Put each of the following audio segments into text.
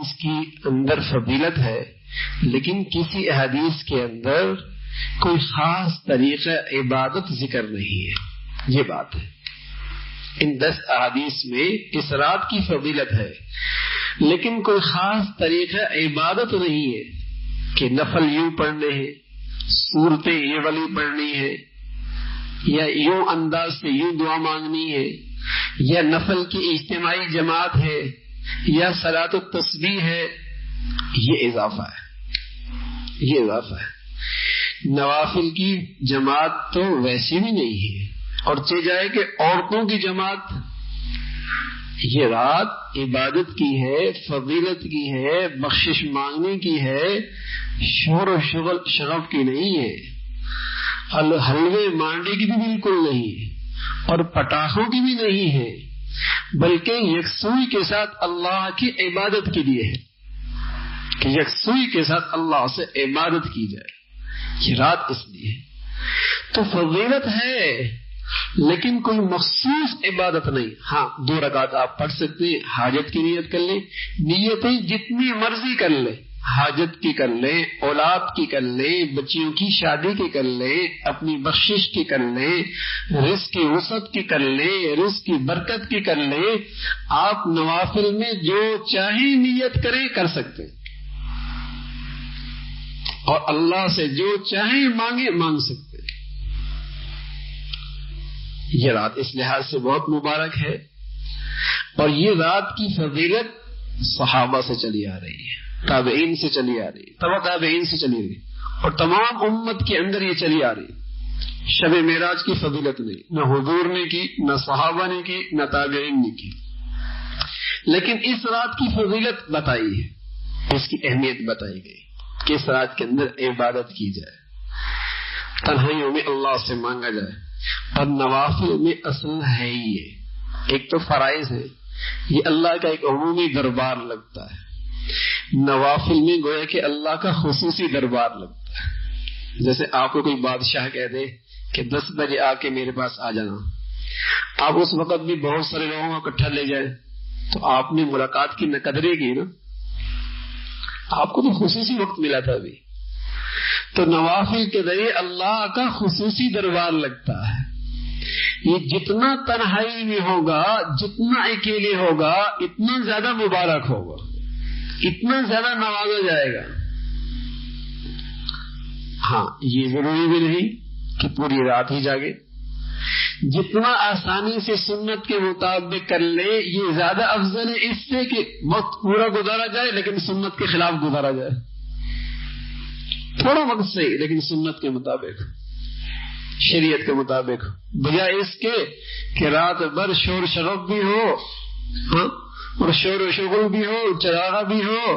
اس کی اندر فضیلت ہے، لیکن کسی احادیث کے اندر کوئی خاص طریقہ عبادت ذکر نہیں ہے. یہ بات ہے. ان 10 احادیث میں اس رات کی فضیلت ہے، لیکن کوئی خاص طریقہ عبادت نہیں ہے کہ نفل یوں پڑھنے ہیں، صورتیں یہ والی پڑھنی ہے، یا یوں انداز سے یوں دعا مانگنی ہے، یا نفل کی اجتماعی جماعت ہے، یا صلاۃ التسبیح ہے. یہ اضافہ ہے، یہ اضافہ ہے. نوافل کی جماعت تو ویسی بھی نہیں ہے، اور چہ جائے کہ عورتوں کی جماعت. یہ رات عبادت کی ہے، فضیلت کی ہے، بخشش مانگنے کی ہے، شور و شغف کی نہیں ہے، حلوے مانڈے کی بھی بالکل نہیں ہے، اور پٹاخوں کی بھی نہیں ہے، بلکہ یکسوئی کے ساتھ اللہ کی عبادت کے لیے ہے کہ یکسوئی کے ساتھ اللہ سے عبادت کی جائے. یہ رات اس لیے ہے. تو فضیلت ہے لیکن کوئی مخصوص عبادت نہیں. ہاں 2 رکعت آپ پڑھ سکتے ہیں، حاجت کی نیت کر لیں. نیتیں جتنی مرضی کر لیں، حاجت کی کر لیں، اولاد کی کر لیں، بچیوں کی شادی کی کر لیں، اپنی بخشش کی کر لیں، رزق کی وسعت کی کر لیں، رزق کی برکت کی کر لیں. آپ نوافل میں جو چاہیں نیت کریں کر سکتے ہیں، اور اللہ سے جو چاہیں مانگے مانگ سکتے ہیں. یہ رات اس لحاظ سے بہت مبارک ہے، اور یہ رات کی فضیلت صحابہ سے چلی آ رہی ہے، تابعین سے چلی آ رہی ہے، تبع تابعین سے چلی آ رہی ہے، اور تمام امت کے اندر یہ چلی آ رہی ہے. شب معراج کی فضیلت نہیں، نہ حضور نے کی، نہ صحابہ نے کی، نہ تابعین نے کی، لیکن اس رات کی فضیلت بتائی ہے، اس کی اہمیت بتائی گئی کہ اس رات کے اندر عبادت کی جائے، تنہائیوں میں اللہ سے مانگا جائے. اور نوافل میں اصل ہے ہی یہ، ایک تو فرائض ہے، یہ اللہ کا ایک عمومی دربار لگتا ہے. نوافل میں گویا کہ اللہ کا خصوصی دربار لگتا ہے. جیسے آپ کو کوئی بادشاہ کہہ دے کہ 10 بجے آ کے میرے پاس آ جانا، آپ اس وقت بھی بہت سارے لوگوں کو اکٹھا لے جائیں تو آپ نے ملاقات کی نہ قدرے کی نا، آپ کو تو خصوصی وقت ملا تھا ابھی. تو نوافل کے ذریعے اللہ کا خصوصی دربار لگتا ہے. یہ جتنا تنہائی میں ہوگا، جتنا اکیلے ہوگا، اتنا زیادہ مبارک ہوگا، اتنا زیادہ نوازا جائے گا. ہاں یہ ضروری بھی نہیں کہ پوری رات ہی جاگے. جتنا آسانی سے سنت کے مطابق کر لے یہ زیادہ افضل ہے اس سے کہ وقت پورا گزارا جائے لیکن سنت کے خلاف گزارا جائے. تھوڑا وقت صحیح لیکن سنت کے مطابق، شریعت کے مطابق، بجائے اس کے کہ رات بھر شور شرف بھی ہو، اور شور و شغل بھی ہو، چراغا بھی ہو،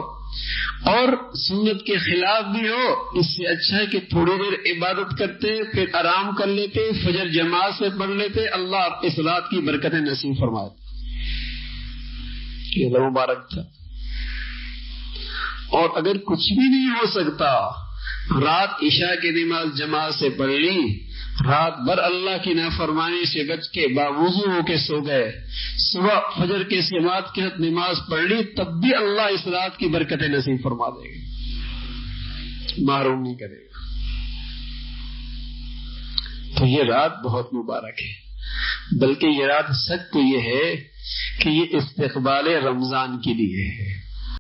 اور سنت کے خلاف بھی ہو. اس سے اچھا ہے کہ تھوڑی دیر عبادت کرتے پھر آرام کر لیتے، فجر جماعت سے پڑھ لیتے. اللہ اس رات کی برکتیں نصیب فرمائے. یہ مبارک تھا. اور اگر کچھ بھی نہیں ہو سکتا، رات عشاء کی نماز جماعت سے پڑھ لی، رات بھر اللہ کی نافرمانی سے بچ کے باوضو ہو کے سو گئے، صبح فجر کے جماعت کے ساتھ نماز پڑھ لی، تب بھی اللہ اس رات کی برکتیں نصیب فرما دے گا، محروم نہیں کرے گا. تو یہ رات بہت مبارک ہے. بلکہ یہ رات سچ تو یہ ہے کہ یہ استقبال رمضان کے لیے ہے.